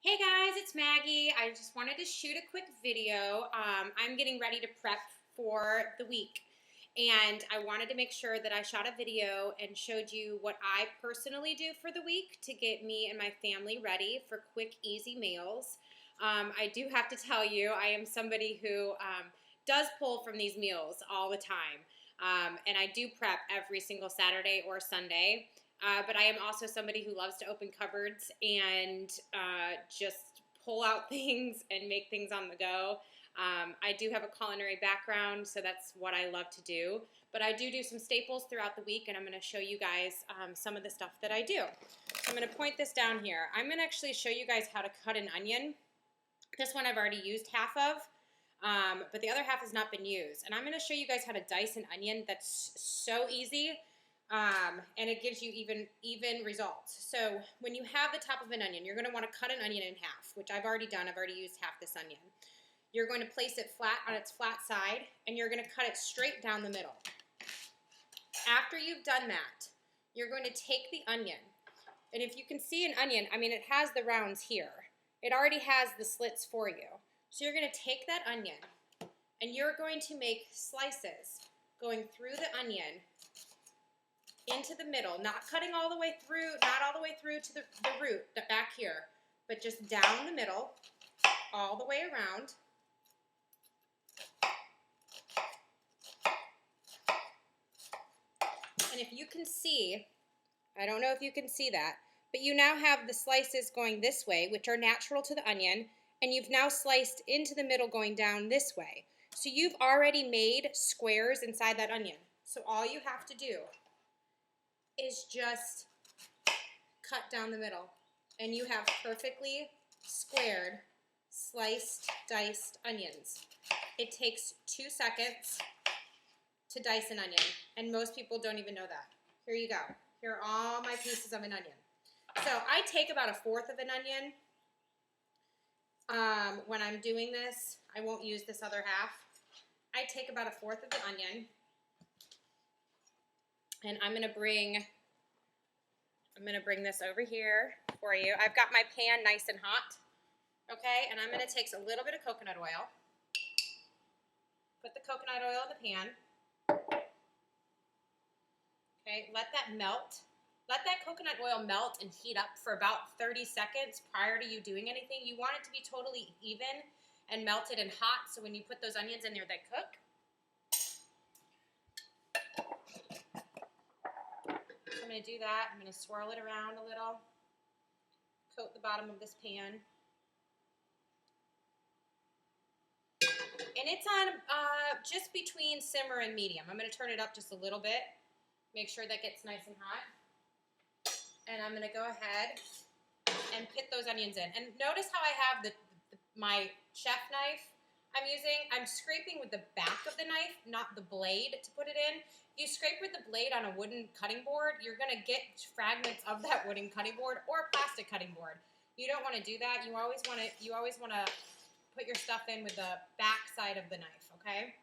Hey guys, it's Maggie. I just wanted to shoot a quick video. I'm getting ready to prep for the week, and I wanted to make sure that I shot a video and showed you what I personally do for the week to get me and my family ready for quick, easy meals. I do have to tell you, I am somebody who does pull from these meals all the time, and I do prep every single Saturday or Sunday. But I am also somebody who loves to open cupboards and just pull out things and make things on the go. I do have a culinary background, so that's what I love to do. But I do some staples throughout the week, and I'm going to show you guys some of the stuff that I do. So I'm going to point this down here. I'm going to actually show you guys how to cut an onion. This one I've already used half of, but the other half has not been used. And I'm going to show you guys how to dice an onion. That's so easy. And it gives you even results. So when you have the top of an onion, you're going to want to cut an onion in half, which I've already done. I've already used half this onion. You're going to place it flat on its flat side, and you're going to cut it straight down the middle. After you've done that, you're going to take the onion, and if you can see an onion, I mean, it has the rounds here. It already has the slits for you. So you're going to take that onion, and you're going to make slices going through the onion into the middle, not cutting all the way through, not all the way through to the root, the back here, but just down the middle, all the way around. And if you can see, I don't know if you can see that, but you now have the slices going this way, which are natural to the onion, and you've now sliced into the middle going down this way. So you've already made squares inside that onion. So all you have to do is just cut down the middle, and you have perfectly squared, sliced, diced onions. It takes 2 seconds to dice an onion, and most people don't even know that. Here you go. Here are all my pieces of an onion. So I take about 1/4 of an onion when I'm doing this. I won't use this other half. I take about 1/4 of the onion, and I'm gonna bring this over here for you. I've got my pan nice and hot, okay? And I'm gonna take a little bit of coconut oil. Put the coconut oil in the pan. Okay, let that melt. Let that coconut oil melt and heat up for about 30 seconds prior to you doing anything. You want it to be totally even and melted and hot, so when you put those onions in there, they cook. I'm going to do that. I'm going to swirl it around a little, coat the bottom of this pan. And it's on just between simmer and medium. I'm going to turn it up just a little bit, make sure that gets nice and hot. And I'm going to go ahead and put those onions in. And notice how I have my chef knife I'm using. I'm scraping with the back of the knife, not the blade, to put it in. If you scrape with the blade on a wooden cutting board, you're going to get fragments of that wooden cutting board or a plastic cutting board. You don't want to do that. You always want to put your stuff in with the back side of the knife, okay?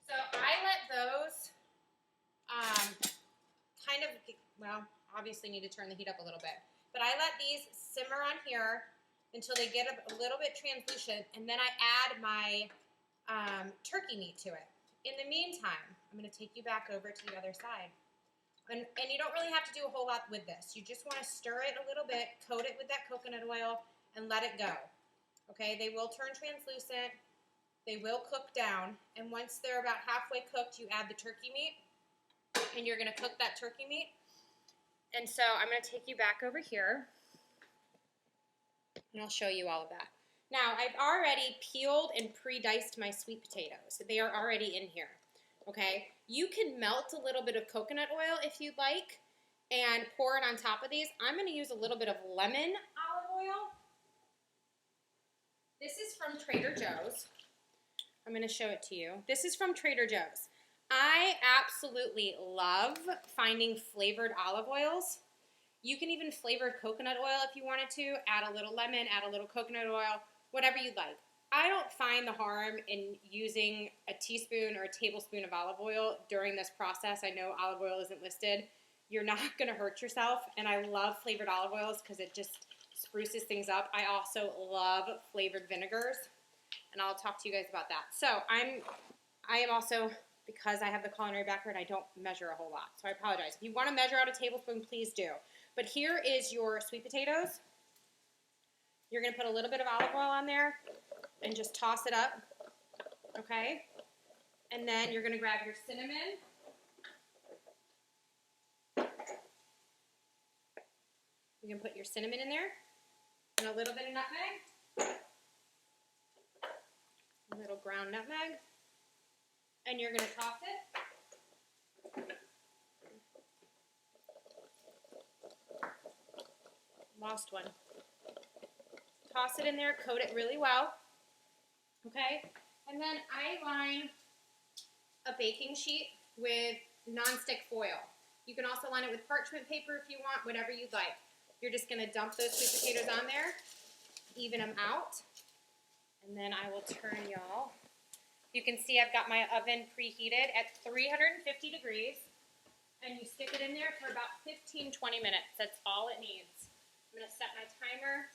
So I let those kind of, well, obviously need to turn the heat up a little bit. But I let these simmer on here until they get a little bit translucent, and then I add my turkey meat to it. In the meantime, I'm going to take you back over to the other side. And you don't really have to do a whole lot with this. You just want to stir it a little bit, coat it with that coconut oil, and let it go. Okay, they will turn translucent. They will cook down. And once they're about halfway cooked, you add the turkey meat, and you're going to cook that turkey meat. And so I'm going to take you back over here, and I'll show you all of that. Now, I've already peeled and pre-diced my sweet potatoes. They are already in here, okay? You can melt a little bit of coconut oil if you'd like and pour it on top of these. I'm going to use a little bit of lemon olive oil. This is from Trader Joe's. I'm going to show it to you. This is from Trader Joe's. I absolutely love finding flavored olive oils. You can even flavor coconut oil if you wanted to. Add a little lemon, add a little coconut oil, whatever you'd like. I don't find the harm in using a teaspoon or a tablespoon of olive oil during this process. I know olive oil isn't listed. You're not going to hurt yourself, and I love flavored olive oils because it just spruces things up. I also love flavored vinegars, and I'll talk to you guys about that. So I am also, because I have the culinary background, I don't measure a whole lot, so I apologize. If you want to measure out a tablespoon, please do. But here is your sweet potatoes. You're going to put a little bit of olive oil on there and just toss it up, okay? And then you're going to grab your cinnamon. You can put your cinnamon in there and a little bit of nutmeg, a little ground nutmeg, and you're going to toss it. Lost one. Toss it in there, coat it really well, okay? And then I line a baking sheet with nonstick foil. You can also line it with parchment paper if you want, whatever you'd like. You're just going to dump those sweet potatoes on there, even them out, and then I will turn y'all. You can see I've got my oven preheated at 350 degrees, and you stick it in there for about 15-20 minutes. That's all it needs. I'm going to set my timer.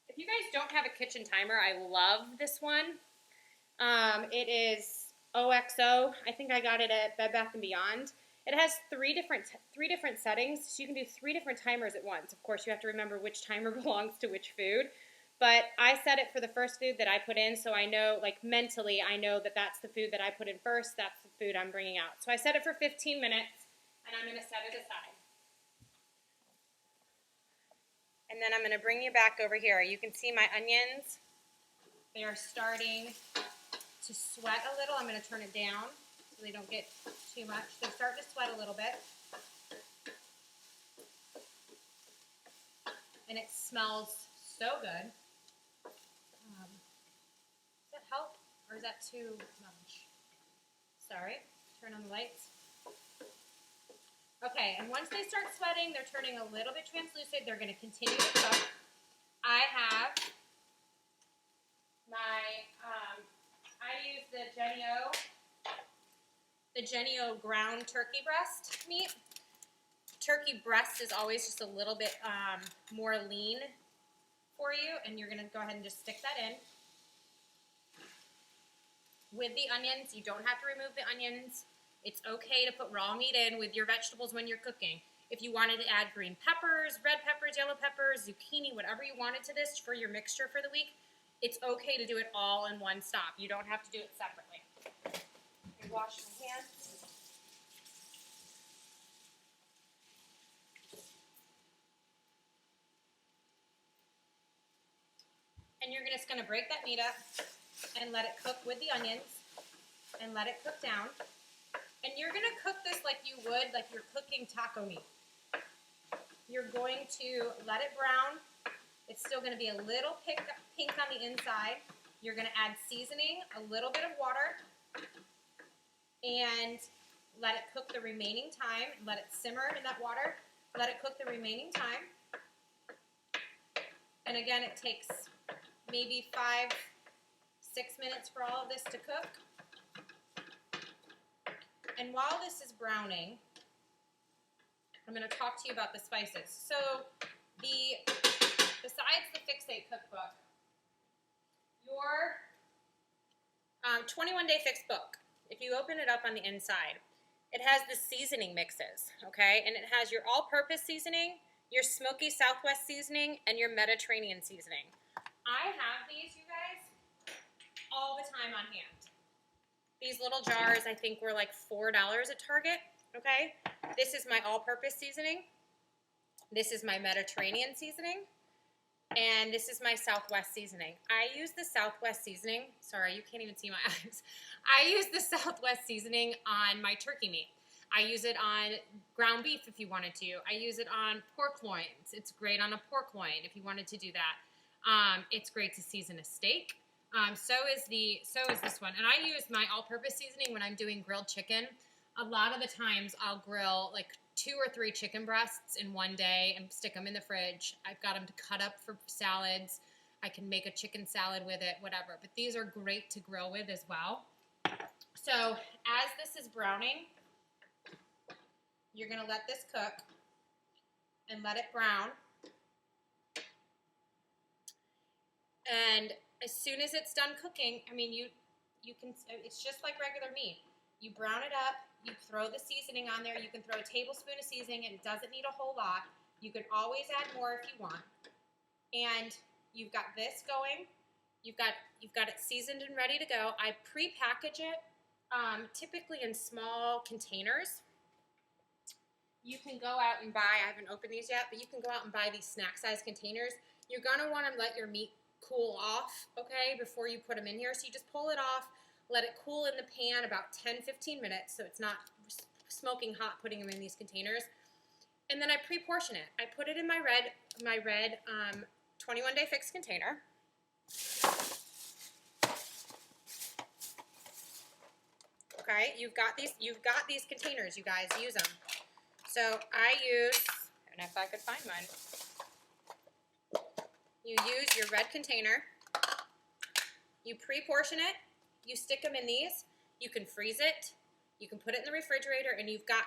If you guys don't have a kitchen timer, I love this one. It is OXO. I think I got it at Bed Bath & Beyond. It has three different settings, so you can do 3 different timers at once. Of course, you have to remember which timer belongs to which food. But I set it for the first food that I put in, so I know, like mentally, I know that that's the food that I put in first. That's the food I'm bringing out. So I set it for 15 minutes, and I'm going to set it aside. And then I'm going to bring you back over here. You can see my onions. They are starting to sweat a little. I'm going to turn it down so they don't get too much. They're starting to sweat a little bit. And it smells so good. Does that help? Or is that too much? Sorry. Turn on the lights. Okay, and once they start sweating, they're turning a little bit translucent. They're going to continue to cook. I have my, I use the Jennie-O ground turkey breast meat. Turkey breast is always just a little bit more lean for you, and you're going to go ahead and just stick that in. With the onions, you don't have to remove the onions. It's okay to put raw meat in with your vegetables when you're cooking. If you wanted to add green peppers, red peppers, yellow peppers, zucchini, whatever you wanted to this for your mixture for the week, it's okay to do it all in one stop. You don't have to do it separately. I wash my hands. And you're just going to break that meat up and let it cook with the onions and let it cook down. And you're going to cook this like you would, like you're cooking taco meat. You're going to let it brown. It's still going to be a little pink on the inside. You're going to add seasoning, a little bit of water, and let it cook the remaining time. Let it simmer in that water. Let it cook the remaining time. And again, it takes maybe 5-6 minutes for all of this to cook. And while this is browning, I'm going to talk to you about the spices. So, besides the Fixate cookbook, your 21-day fix book, if you open it up on the inside, it has the seasoning mixes, okay? And it has your all-purpose seasoning, your smoky Southwest seasoning, and your Mediterranean seasoning. I have these, you guys, all the time on hand. These little jars, I think, were like $4 at Target, okay? This is my all-purpose seasoning. This is my Mediterranean seasoning. And this is my Southwest seasoning. I use the Southwest seasoning. Sorry, you can't even see my eyes. I use the Southwest seasoning on my turkey meat. I use it on ground beef if you wanted to. I use it on pork loins. It's great on a pork loin if you wanted to do that. It's great to season a steak. So is this one. And I use my all-purpose seasoning when I'm doing grilled chicken. A lot of the times I'll grill like 2 or 3 chicken breasts in one day and stick them in the fridge. I've got them to cut up for salads. I can make a chicken salad with it, whatever. But these are great to grill with as well. So as this is browning, you're going to let this cook and let it brown. And as soon as it's done cooking, I mean, you can, it's just like regular meat. You brown it up, you throw the seasoning on there. You can throw a tablespoon of seasoning, and it doesn't need a whole lot. You can always add more if you want. And you've got this going. You've got it seasoned and ready to go. I pre-package it, typically in small containers. You can go out and buy, I haven't opened these yet, but you can go out and buy these snack size containers. You're gonna wanna let your meat cool off, okay, before you put them in here. So you just pull it off, let it cool in the pan about 10-15 minutes so it's not smoking hot putting them in these containers. And then I pre-portion it. I put it in my red 21-day fix container. Okay, you've got these containers, you guys, use them. So I use, and if I could find mine, you use your red container, you pre-portion it, you stick them in these, you can freeze it, you can put it in the refrigerator, and you've got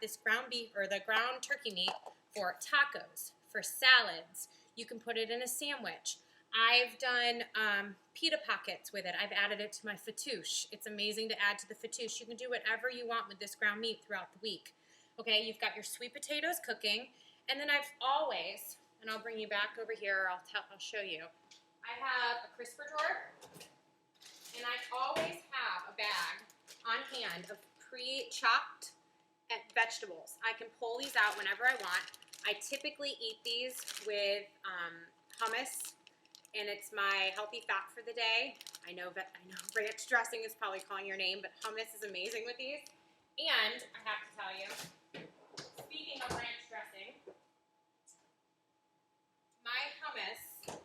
this ground beef or the ground turkey meat for tacos, for salads. You can put it in a sandwich. I've done pita pockets with it. I've added it to my fattoush. It's amazing to add to the fattoush. You can do whatever you want with this ground meat throughout the week. Okay, you've got your sweet potatoes cooking, and then I've always, and I'll bring you back over here, I'll show you. I have a crisper drawer, and I always have a bag on hand of pre-chopped vegetables. I can pull these out whenever I want. I typically eat these with hummus, and it's my healthy fat for the day. I know ranch dressing is probably calling your name, but hummus is amazing with these. And I have to tell you, speaking of ranch dressing, my hummus,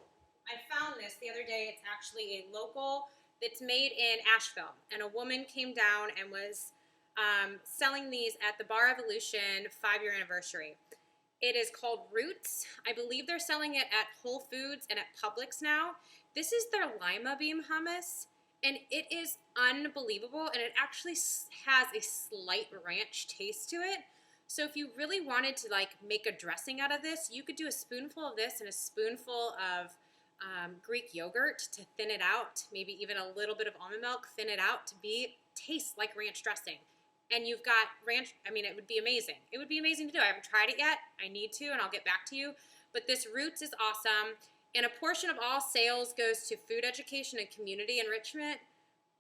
I found this the other day. It's actually a local, that's made in Asheville. And a woman came down and was selling these at the Bar Evolution 5-year anniversary. It is called Roots. I believe they're selling it at Whole Foods and at Publix now. This is their lima bean hummus, and it is unbelievable, and it actually has a slight ranch taste to it. So if you really wanted to like make a dressing out of this, you could do a spoonful of this and a spoonful of Greek yogurt to thin it out, maybe even a little bit of almond milk, thin it out to taste like ranch dressing. And you've got ranch, I mean, it would be amazing. It would be amazing to do. I haven't tried it yet. I need to, and I'll get back to you. But this Roots is awesome. And a portion of all sales goes to food education and community enrichment.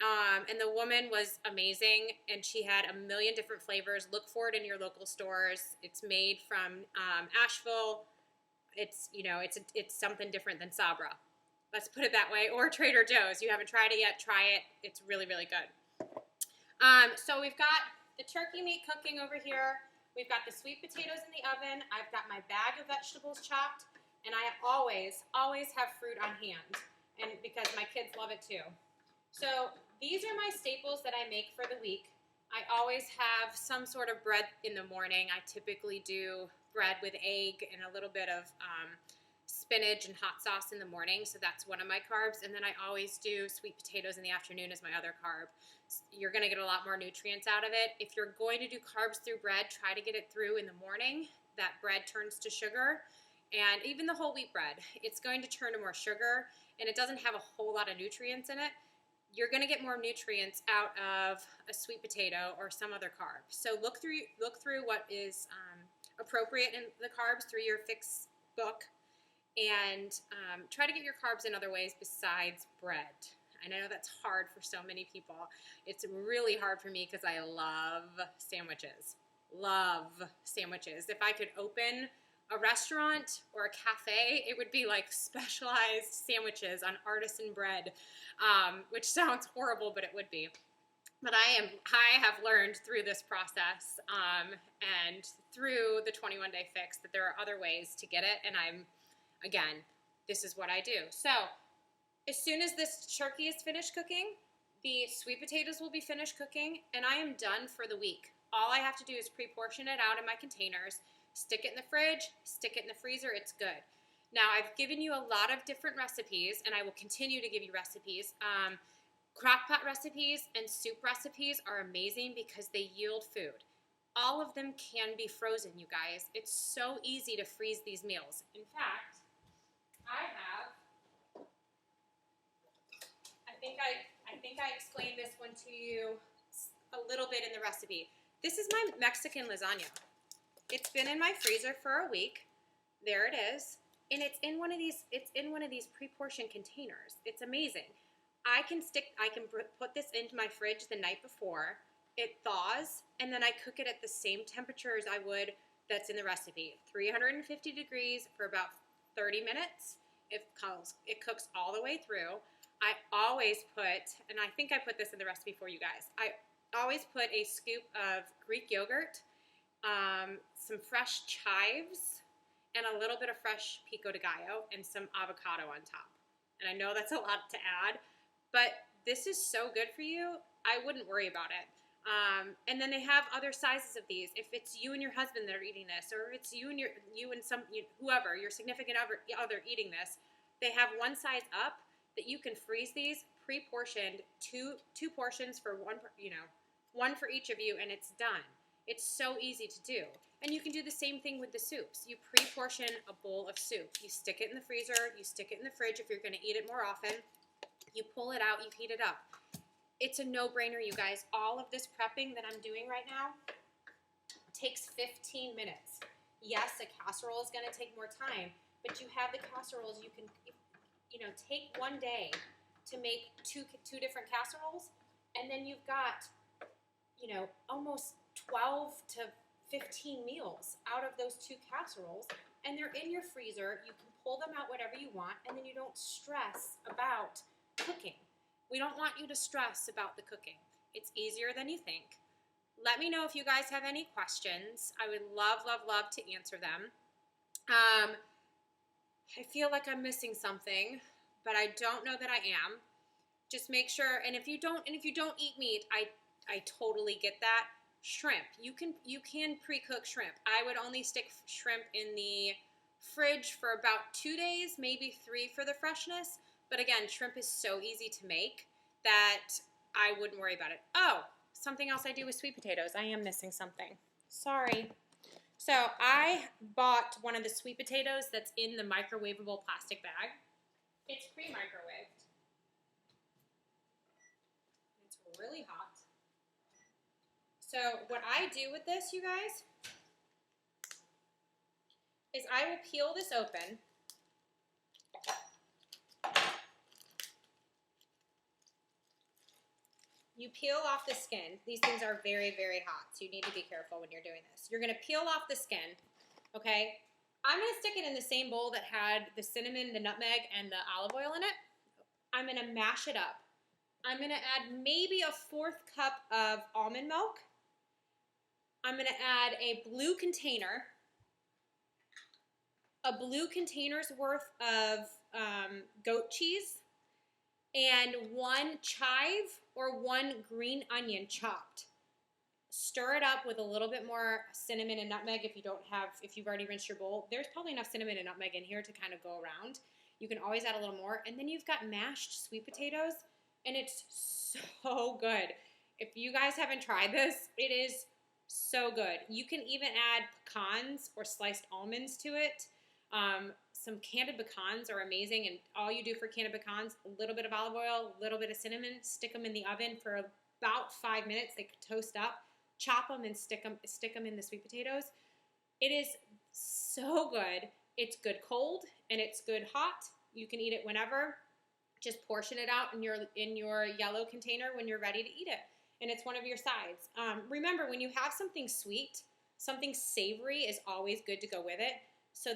And the woman was amazing, and she had a million different flavors. Look for it in your local stores. It's made from Asheville. It's, you know, it's something different than Sabra. Let's put it that way. Or Trader Joe's. You haven't tried it yet, try it. It's really, really good. So we've got the turkey meat cooking over here. We've got the sweet potatoes in the oven. I've got my bag of vegetables chopped, and I always have fruit on hand, and because my kids love it too. So these are my staples that I make for the week. I always have some sort of bread in the morning. I typically do bread with egg and a little bit of spinach and hot sauce in the morning, so that's one of my carbs. And then I always do sweet potatoes in the afternoon as my other carb. You're going to get a lot more nutrients out of it. If you're going to do carbs through bread, try to get it through in the morning. That bread turns to sugar. And even the whole wheat bread, it's going to turn to more sugar, and it doesn't have a whole lot of nutrients in it. You're going to get more nutrients out of a sweet potato or some other carb. So look through what is appropriate in the carbs through your fix book, and try to get your carbs in other ways besides bread. I know that's hard for so many people. It's really hard for me because I love sandwiches. Love sandwiches. If I could open a restaurant or a cafe, it would be like specialized sandwiches on artisan bread, which sounds horrible, but it would be. But I have learned through this process and through the 21-day fix that there are other ways to get it, and again, this is what I do. So as soon as this turkey is finished cooking, the sweet potatoes will be finished cooking, and I am done for the week. All I have to do is pre-portion it out in my containers, stick it in the fridge, stick it in the freezer, it's good. Now, I've given you a lot of different recipes, and I will continue to give you recipes. Crock-pot recipes and soup recipes are amazing because they yield food. All of them can be frozen, you guys. It's so easy to freeze these meals. In fact, I have one to you a little bit in the recipe. This is my Mexican lasagna. It's been in my freezer for a week. There it is. And it's in one of these pre-portioned containers. It's amazing. I can put this into my fridge the night before. It thaws, and then I cook it at the same temperature as I would that's in the recipe. 350 degrees for about 30 minutes. It cooks all the way through. I always put, and I think I put this in the recipe for you guys, I always put a scoop of Greek yogurt, some fresh chives, and a little bit of fresh pico de gallo, and some avocado on top. And I know that's a lot to add, but this is so good for you, I wouldn't worry about it. And then they have other sizes of these. If it's you and your husband that are eating this, or it's you and whoever, your significant other eating this, they have one size up that you can freeze these pre-portioned, two portions for one for each of you, and it's done. It's so easy to do. And you can do the same thing with the soups. You pre-portion a bowl of soup. You stick it in the freezer. You stick it in the fridge if you're going to eat it more often. You pull it out. You heat it up. It's a no-brainer, you guys. All of this prepping that I'm doing right now takes 15 minutes. Yes, a casserole is going to take more time, but you have the casseroles. You can, take one day to make two different casseroles, and then you've got, almost 12 to 15 meals out of those two casseroles, and they're in your freezer. You can pull them out whatever you want, and then you don't stress about cooking. We don't want you to stress about the cooking. It's easier than you think. Let me know if you guys have any questions. I would love, love, love to answer them. I feel like I'm missing something, but I don't know that I am. Just make sure, and if you don't eat meat, I totally get that. Shrimp. You can pre-cook shrimp. I would only stick shrimp in the fridge for about 2 days, maybe 3 for the freshness. But again, shrimp is so easy to make that I wouldn't worry about it. Oh, something else I do with sweet potatoes. I am missing something. Sorry. So I bought one of the sweet potatoes that's in the microwavable plastic bag. It's pre-microwaved. It's really hot. So what I do with this, you guys, is I will peel this open. You peel off the skin. These things are very, very hot, so you need to be careful when you're doing this. You're going to peel off the skin, okay? I'm going to stick it in the same bowl that had the cinnamon, the nutmeg, and the olive oil in it. I'm going to mash it up. I'm going to add maybe a 4th cup of almond milk. I'm going to add a blue container's worth of goat cheese, and 1 chive or 1 green onion chopped. Stir it up with a little bit more cinnamon and nutmeg if you've already rinsed your bowl. There's probably enough cinnamon and nutmeg in here to kind of go around. You can always add a little more. And then you've got mashed sweet potatoes, and it's so good. If you guys haven't tried this, it is so good. You can even add pecans or sliced almonds to it. Some candied pecans are amazing, and all you do for candied pecans, a little bit of olive oil, a little bit of cinnamon, stick them in the oven for about 5 minutes. They toast up, chop them, and stick them in the sweet potatoes. It is so good. It's good cold, and it's good hot. You can eat it whenever. Just portion it out in your yellow container when you're ready to eat it, and it's one of your sides. Remember, when you have something sweet, something savory is always good to go with it. So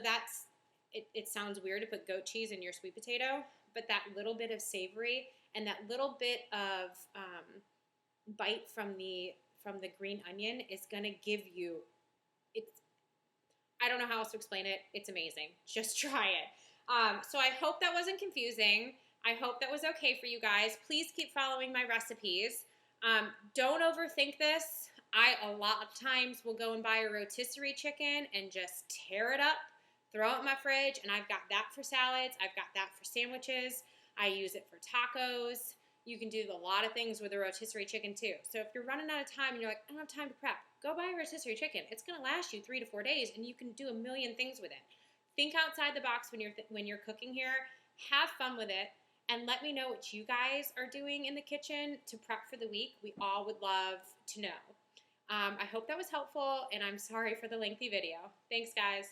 it sounds weird to put goat cheese in your sweet potato, but that little bit of savory and that little bit of bite from the green onion is going to give you, I don't know how else to explain it. It's amazing. Just try it. So I hope that wasn't confusing. I hope that was okay for you guys. Please keep following my recipes. Don't overthink this. I, a lot of times, will go and buy a rotisserie chicken and just tear it up, throw it in my fridge, and I've got that for salads. I've got that for sandwiches. I use it for tacos. You can do a lot of things with a rotisserie chicken, too. So if you're running out of time and you're like, I don't have time to prep, go buy a rotisserie chicken. It's going to last you 3 to 4 days, and you can do a million things with it. Think outside the box when you're cooking here. Have fun with it. and let me know what you guys are doing in the kitchen to prep for the week. We all would love to know. I hope that was helpful, and I'm sorry for the lengthy video. Thanks, guys.